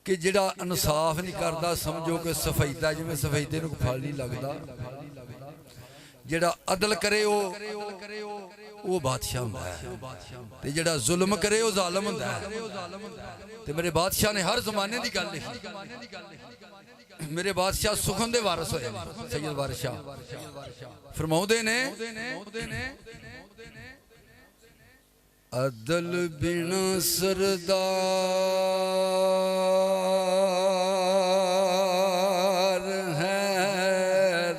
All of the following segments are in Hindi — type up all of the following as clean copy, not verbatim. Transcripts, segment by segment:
कि जिहड़ा इंसाफ नहीं करता समझो कि सफैदा जिवें सफैदे नूं फल नहीं लगता जिहड़ा अदल करे वो बादशाह हुंदा है ते जिहड़ा जुल्म करे वो जालिम हुंदा है ते मेरे बादशाह ने हर जमाने की गल लिखी मेरे बादशाह सुखन दे वारिस होए सैयद बादशाह फरमाउंदे ने अदल बिना सरदार है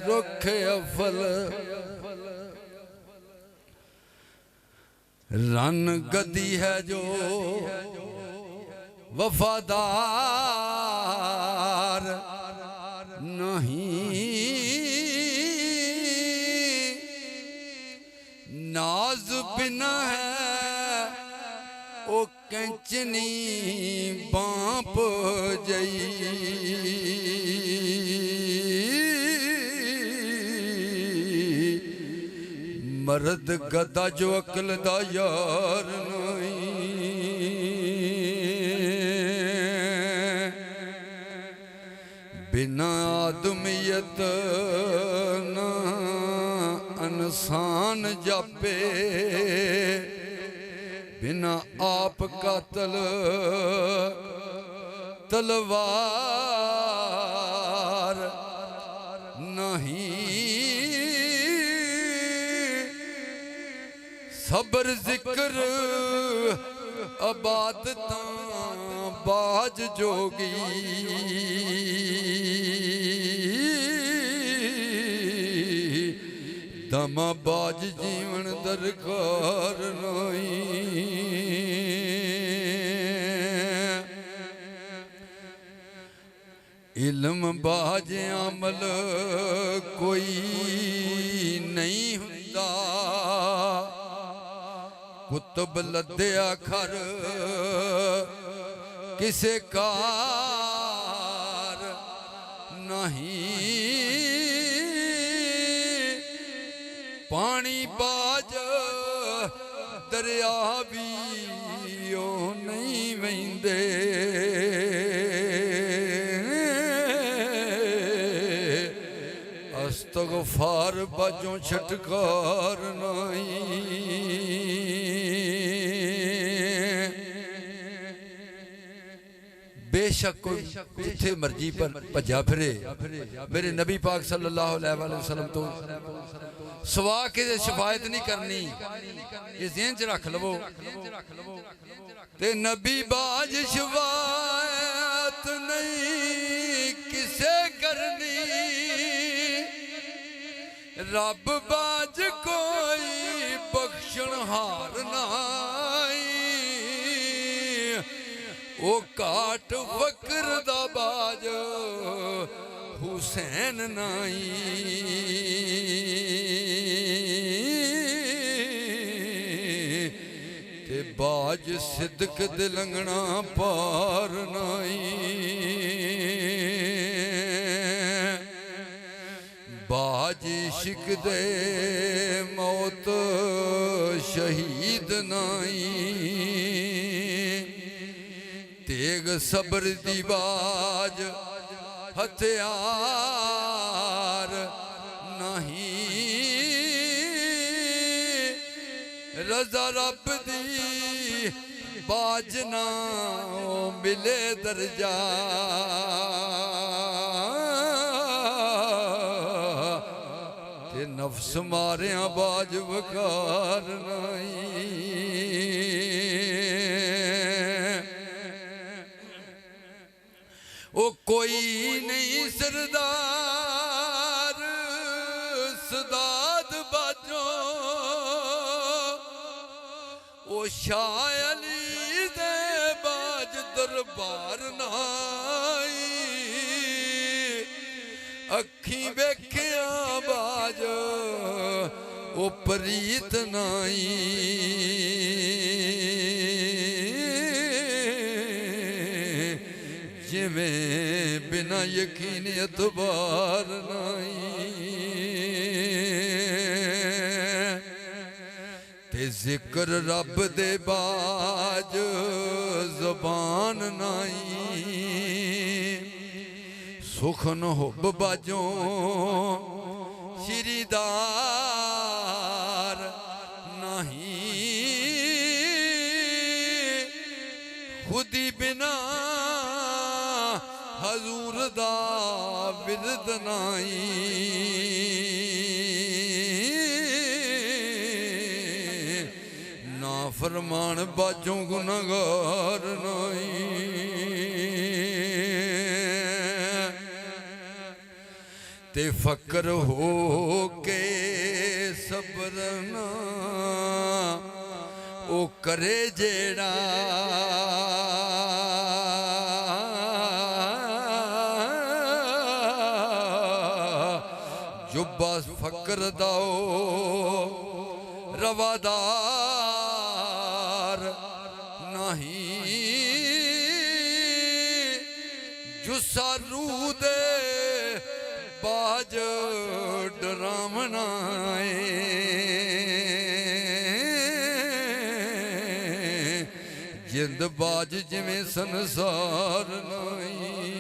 रुख अफल रन गदी है जो वफादार नहीं नाज बिना है ओ कैंचनी बांप जई मर्द गदा जो अकल दा यार नहीं बिना आदमियत ना इंसान जापे बिना आप कातल तलवार नहीं सबर जिक्र अबादतां बाज जोगी दमा बाज जीवन दरकार नहीं इल्म बाज अमल कोई नहीं हुंदा कुतुब लद्या खर किसे कार नहीं पानी बाज दरिया भी ओ नहीं वहिंदे अस्तगफार बाजों छटकार नहीं बेशक कोई जिथे मर्जी पर भजा फिरे मेरे नबी पाक सल्लल्लाहु अलैहि वसल्लम तो सवा के शिफायत नहीं करनी ये ज़हन च रख लवो ते नबी बाज शिफायत नहीं किसे करनी रब बाज कोई बख्शण हार नहीं ओ काट फकर दा बाज हुसैन नहीं ते बाज सिद्क दे लंघना पार नहीं बाज इश्क दे मौत शहीद नहीं तेग सबर दी बाज हथियार नहीं रजा रब दी बाज ना मिले दर्जा ते नफ्स मारिया बाज वकार नहीं ओ कोई नहीं सरदार सदाद बाजो ओ शाह अली दे बाज दरबार नाई अखी वेख्या बाज ओ प्रीत नाई जिमें बिना यकीन एतबार नहीं ते जिक्र रब दे बाज जबान नाई सुखन हुब बाजों श्रीदार नहीं खुदी बिना हजूर दा विरद नाई ना फरमान बाजों गुनाहगार नाई ते फकर हो के सबरना ओ करे जेड़ा जो बस फकर दाओ रवादार नहीं जो सारू दे बाज डरावनाए जिंद बाज जिमें संसार नहीं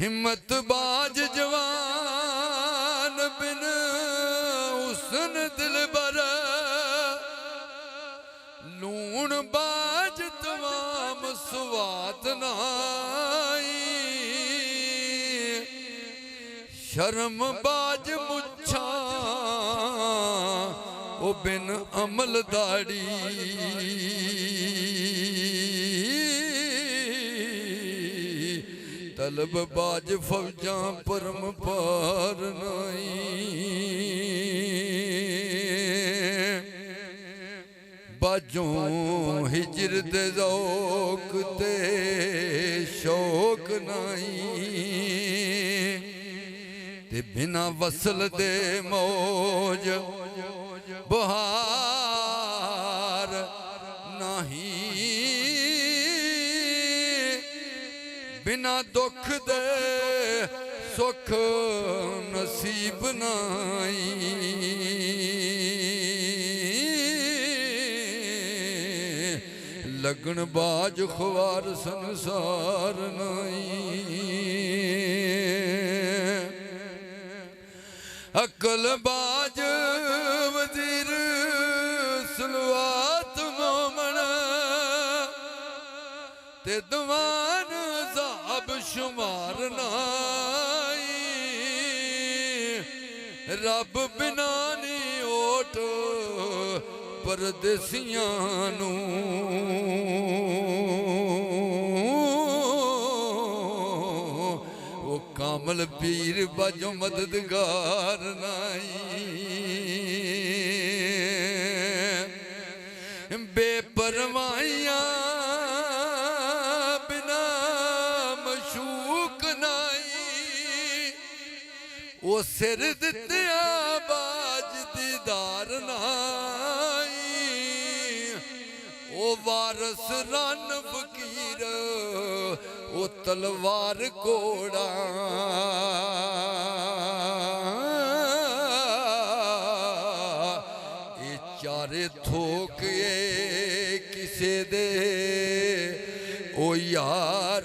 हिम्मत बाज जवान बिन हुस्न दिल बर लूण बाज तमाम स्वात नाई शर्म बाज मुच्छा ओ बिन अमल दाड़ी तलब बाज फौजा परम पार नाई बाजों हिजर दे ज़ौक़ ते शौक नाई ते बिना वसल दे मौज बहार नहीं बिना दुख दे सुख नसीब नाई लगन बाज ख्वार संसार नाई अकल बाज वजीर सलवात मोमन ते दवान साहब शुमार नाई रब बिना नी ओट परदेसियां नू ओ कामल पीर बाजों मददगार नाई बेपरवाहियां बिना मशूक नाई ओ सिर दित्या बाज दीदार नाई ओ वारस रन फकीर ओ तलवार कोड़ा ए चारे थोक किसे दे ओ यार